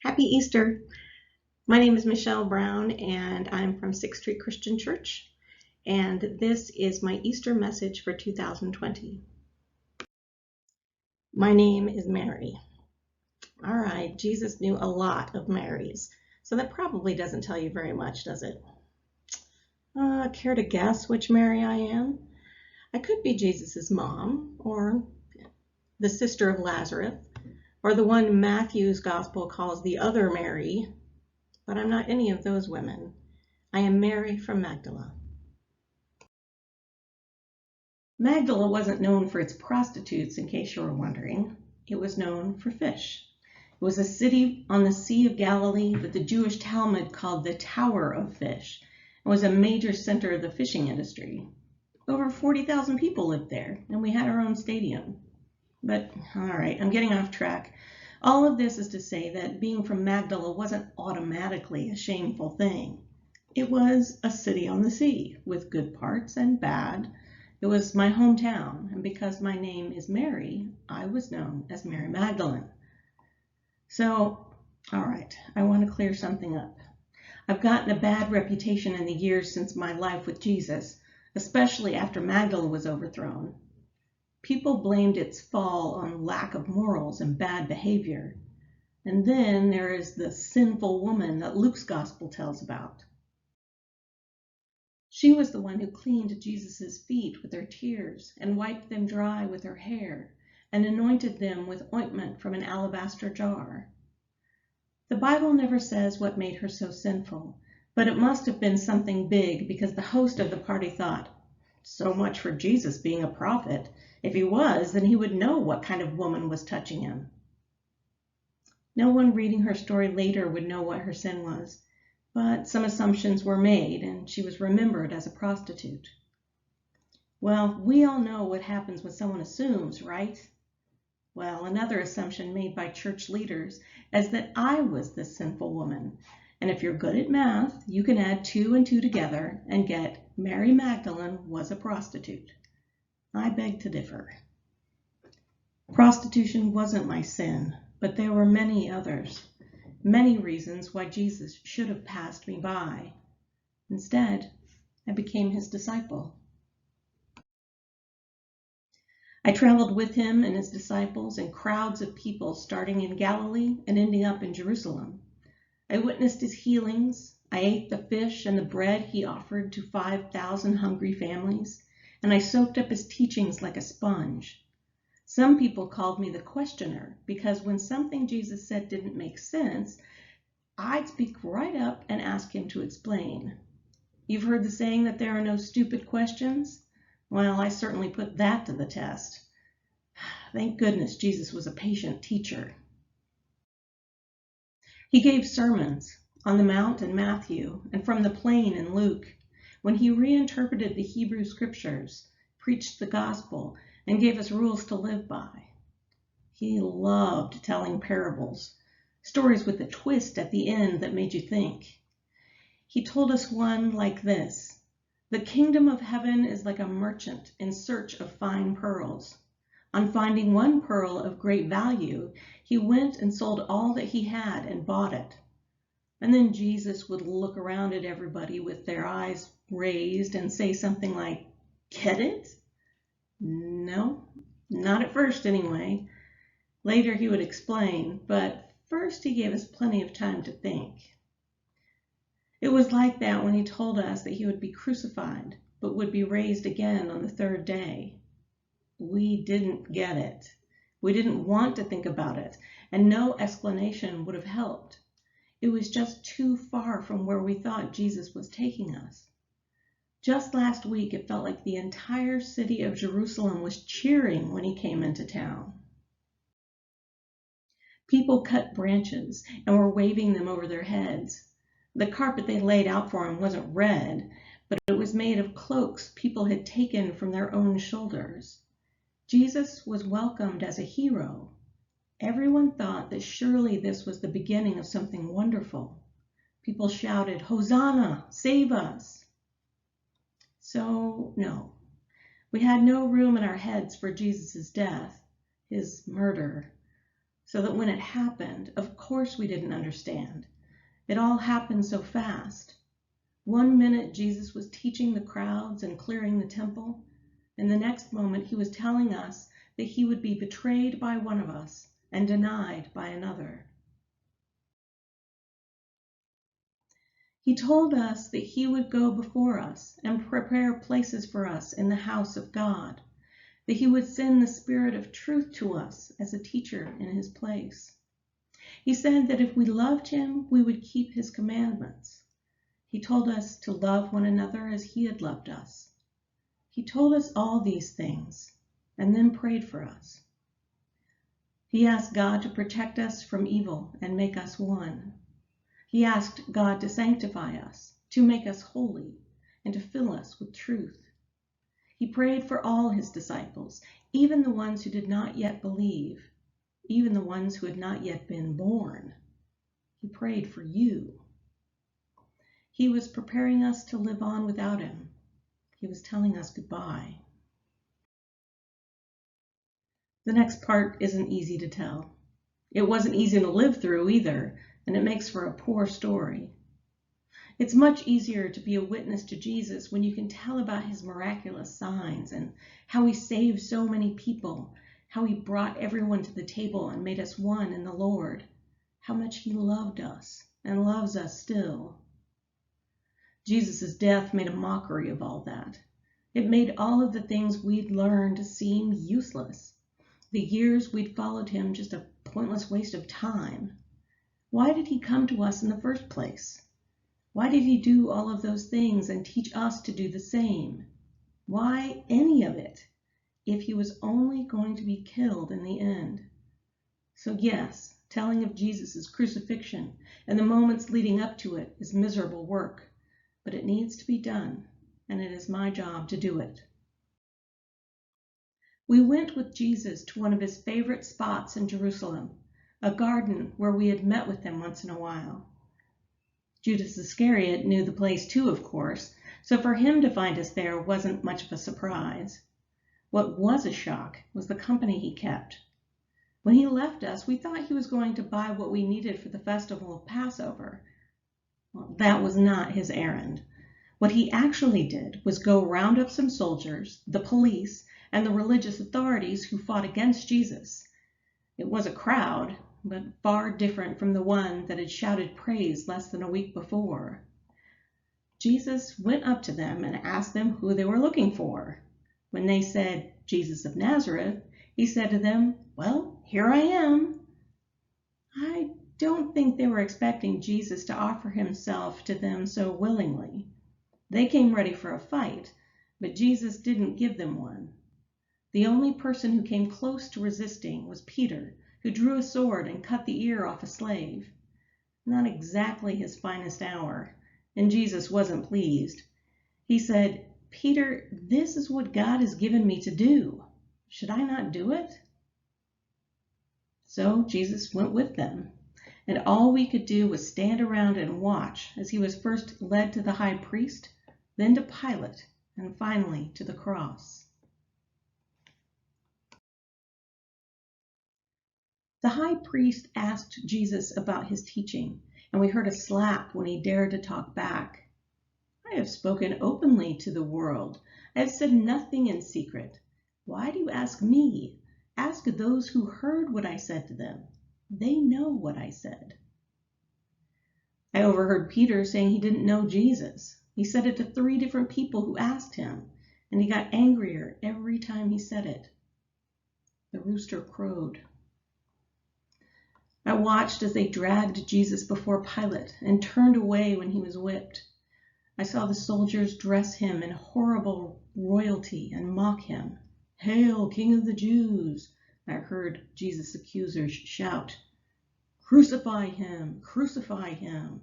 Happy Easter. My name is Michelle Brown and I'm from Sixth Street Christian Church, and this is my Easter message for 2020. My name is Mary. All right, Jesus knew a lot of Marys, so that probably doesn't tell you very much, does it? Care to guess which Mary I am? I could be Jesus's mom, or the sister of Lazarus, or the one Matthew's gospel calls the other Mary, but I'm not any of those women. I am Mary from Magdala. Magdala wasn't known for its prostitutes, in case you were wondering. It was known for fish. It was a city on the Sea of Galilee that the Jewish Talmud called the Tower of Fish. It was a major center of the fishing industry. Over 40,000 people lived there, and we had our own stadium. But, all right, I'm getting off track. All of this is to say that being from Magdala wasn't automatically a shameful thing. It was a city on the sea, with good parts and bad. It was my hometown, and because my name is Mary, I was known as Mary Magdalene. So, all right, I want to clear something up. I've gotten a bad reputation in the years since my life with Jesus, especially after Magdala was overthrown. People blamed its fall on lack of morals and bad behavior. And then there is the sinful woman that Luke's gospel tells about. She was the one who cleaned Jesus' feet with her tears and wiped them dry with her hair and anointed them with ointment from an alabaster jar. The Bible never says what made her so sinful, but it must have been something big because the host of the party thought, so much for Jesus being a prophet. If he was, then he would know what kind of woman was touching him. No one reading her story later would know what her sin was, but some assumptions were made, and she was remembered as a prostitute. Well, we all know what happens when someone assumes, right? Well, another assumption made by church leaders is that I was this sinful woman. And if you're good at math, you can add 2 and 2 together and get Mary Magdalene was a prostitute. I beg to differ. Prostitution wasn't my sin, but there were many others. Many reasons why Jesus should have passed me by. Instead, I became his disciple. I traveled with him and his disciples and crowds of people starting in Galilee and ending up in Jerusalem. I witnessed his healings. I ate the fish and the bread he offered to 5,000 hungry families, and I soaked up his teachings like a sponge. Some people called me the questioner because when something Jesus said didn't make sense, I'd speak right up and ask him to explain. You've heard the saying that there are no stupid questions? Well, I certainly put that to the test. Thank goodness Jesus was a patient teacher. He gave sermons on the Mount in Matthew and from the plain in Luke. When he reinterpreted the Hebrew scriptures, preached the gospel, and gave us rules to live by. He loved telling parables, stories with a twist at the end that made you think. He told us one like this: the kingdom of heaven is like a merchant in search of fine pearls. On finding one pearl of great value, he went and sold all that he had and bought it. And then Jesus would look around at everybody with their eyes raised and say something like, "Get it?" No, not at first anyway. Later he would explain, but first he gave us plenty of time to think. It was like that when he told us that he would be crucified, but would be raised again on the 3rd day. We didn't get it. We didn't want to think about it, and no explanation would have helped. It was just too far from where we thought Jesus was taking us. Just last week, it felt like the entire city of Jerusalem was cheering when he came into town. People cut branches and were waving them over their heads. The carpet they laid out for him wasn't red, but it was made of cloaks people had taken from their own shoulders. Jesus was welcomed as a hero. Everyone thought that surely this was the beginning of something wonderful. People shouted, "Hosanna, save us!" So, no, we had no room in our heads for Jesus' death, his murder, so that when it happened, of course we didn't understand. It all happened so fast. One minute Jesus was teaching the crowds and clearing the temple, and the next moment he was telling us that he would be betrayed by one of us and denied by another. He told us that he would go before us and prepare places for us in the house of God, that he would send the Spirit of truth to us as a teacher in his place. He said that if we loved him, we would keep his commandments. He told us to love one another as he had loved us. He told us all these things and then prayed for us. He asked God to protect us from evil and make us one. He asked God to sanctify us, to make us holy, and to fill us with truth. He prayed for all his disciples, even the ones who did not yet believe, even the ones who had not yet been born. He prayed for you. He was preparing us to live on without him. He was telling us goodbye. The next part isn't easy to tell. It wasn't easy to live through either, and it makes for a poor story. It's much easier to be a witness to Jesus when you can tell about his miraculous signs and how he saved so many people, how he brought everyone to the table and made us one in the Lord, how much he loved us and loves us still. Jesus' death made a mockery of all that. It made all of the things we'd learned seem useless. The years we'd followed him just a pointless waste of time. Why did he come to us in the first place? Why did he do all of those things and teach us to do the same? Why any of it, if he was only going to be killed in the end? So yes, telling of Jesus' crucifixion and the moments leading up to it is miserable work, but it needs to be done, and it is my job to do it. We went with Jesus to one of his favorite spots in Jerusalem, a garden where we had met with him once in a while. Judas Iscariot knew the place too, of course, so for him to find us there wasn't much of a surprise. What was a shock was the company he kept. When he left us, we thought he was going to buy what we needed for the festival of Passover. Well, that was not his errand. What he actually did was go round up some soldiers, the police, and the religious authorities who fought against Jesus. It was a crowd, but far different from the one that had shouted praise less than a week before. Jesus went up to them and asked them who they were looking for. When they said, "Jesus of Nazareth," he said to them, "Well, here I am." I don't think they were expecting Jesus to offer himself to them so willingly. They came ready for a fight, but Jesus didn't give them one. The only person who came close to resisting was Peter, who drew a sword and cut the ear off a slave. Not exactly his finest hour, and Jesus wasn't pleased. He said, "Peter, this is what God has given me to do. Should I not do it?" So Jesus went with them, and all we could do was stand around and watch as he was first led to the high priest, then to Pilate, and finally to the cross. The high priest asked Jesus about his teaching, and we heard a slap when he dared to talk back. "I have spoken openly to the world. I have said nothing in secret. Why do you ask me? Ask those who heard what I said to them. They know what I said." I overheard Peter saying he didn't know Jesus. He said it to 3 different people who asked him, and he got angrier every time he said it. The rooster crowed. I watched as they dragged Jesus before Pilate and turned away when he was whipped. I saw the soldiers dress him in horrible royalty and mock him. "Hail, King of the Jews!" I heard Jesus' accusers shout. "Crucify him! Crucify him!"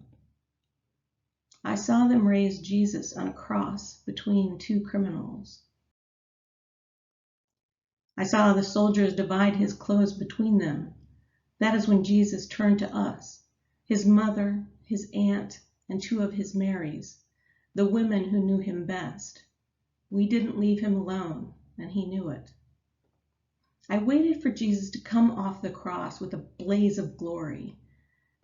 I saw them raise Jesus on a cross between 2 criminals. I saw the soldiers divide his clothes between them. That is when Jesus turned to us, his mother, his aunt, and 2 of his Marys, the women who knew him best. We didn't leave him alone, and he knew it. I waited for Jesus to come off the cross with a blaze of glory.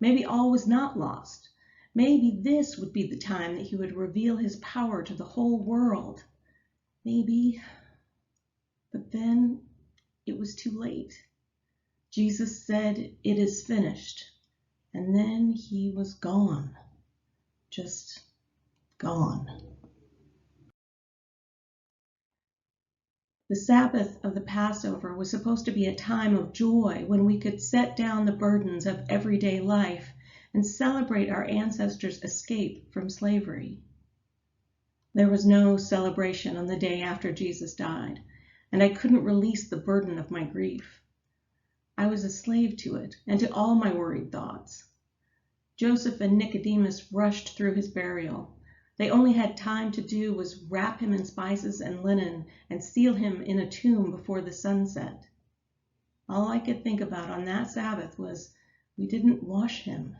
Maybe all was not lost. Maybe this would be the time that he would reveal his power to the whole world. Maybe, but then it was too late. Jesus said, "It is finished." And then he was gone. Just gone. The Sabbath of the Passover was supposed to be a time of joy when we could set down the burdens of everyday life and celebrate our ancestors' escape from slavery. There was no celebration on the day after Jesus died, and I couldn't release the burden of my grief. I was a slave to it and to all my worried thoughts. Joseph and Nicodemus rushed through his burial. They only had time to do was wrap him in spices and linen and seal him in a tomb before the sun set. All I could think about on that Sabbath was, we didn't wash him.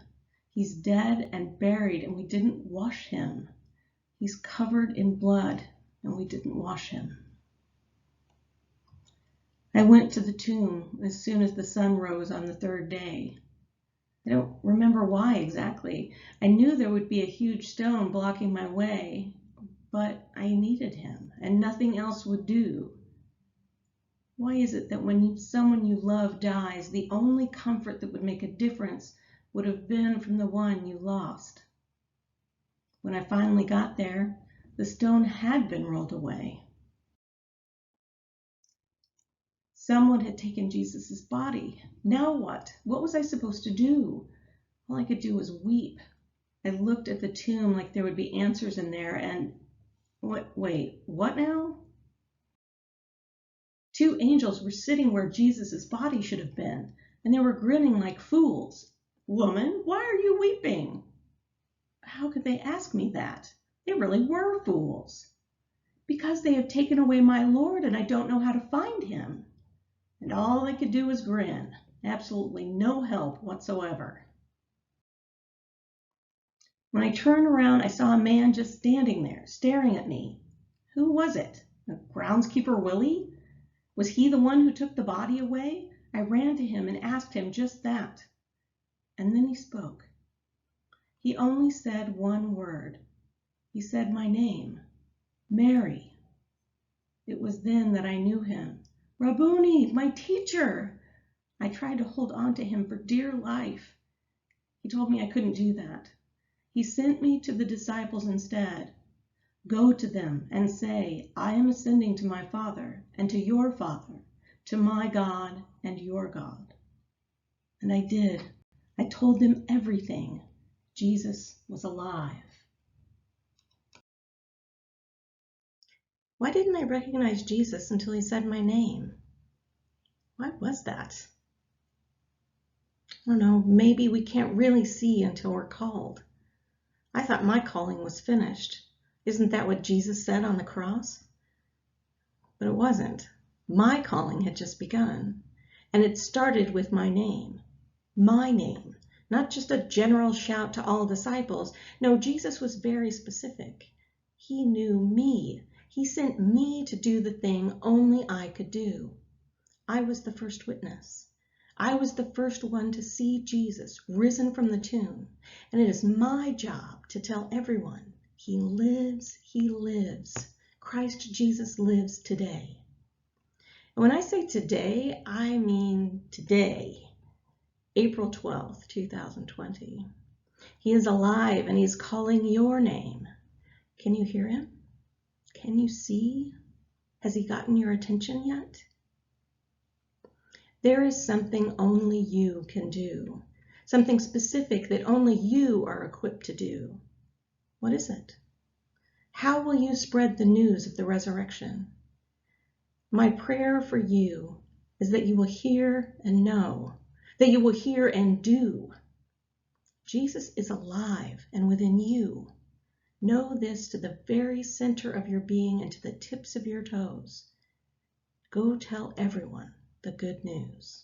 He's dead and buried, and we didn't wash him. He's covered in blood, and we didn't wash him. I went to the tomb as soon as the sun rose on the third day. I don't remember why exactly. I knew there would be a huge stone blocking my way, but I needed him, and nothing else would do. Why is it that when someone you love dies, the only comfort that would make a difference would have been from the one you lost? When I finally got there, the stone had been rolled away. Someone had taken Jesus' body. Now what? What was I supposed to do? All I could do was weep. I looked at the tomb like there would be answers in there, and wait, what now? Two angels were sitting where Jesus' body should have been, and they were grinning like fools. "Woman, why are you weeping?" How could they ask me that? They really were fools. "Because they have taken away my Lord, and I don't know how to find him." And all I could do was grin. Absolutely no help whatsoever. When I turned around, I saw a man just standing there, staring at me. Who was it? Groundskeeper Willie? Was he the one who took the body away? I ran to him and asked him just that. And then he spoke. He only said one word. He said my name, Mary. It was then that I knew him. Rabboni, my teacher! I tried to hold on to him for dear life. He told me I couldn't do that. He sent me to the disciples instead. "Go to them and say, I am ascending to my Father and to your Father, to my God and your God." And I did. I told them everything. Jesus was alive. Why didn't I recognize Jesus until he said my name? Why was that? I don't know, maybe we can't really see until we're called. I thought my calling was finished. Isn't that what Jesus said on the cross? But it wasn't. My calling had just begun, and it started with my name. My name, not just a general shout to all disciples. No, Jesus was very specific. He knew me. He sent me to do the thing only I could do. I was the first witness. I was the first one to see Jesus risen from the tomb, and it is my job to tell everyone, he lives, he lives. Christ Jesus lives today. And when I say today, I mean today, April 12th, 2020. He is alive and he's calling your name. Can you hear him? Can you see? Has he gotten your attention yet? There is something only you can do, something specific that only you are equipped to do. What is it? How will you spread the news of the resurrection? My prayer for you is that you will hear and know, that you will hear and do. Jesus is alive and within you. Know this to the very center of your being and to the tips of your toes. Go tell everyone the good news.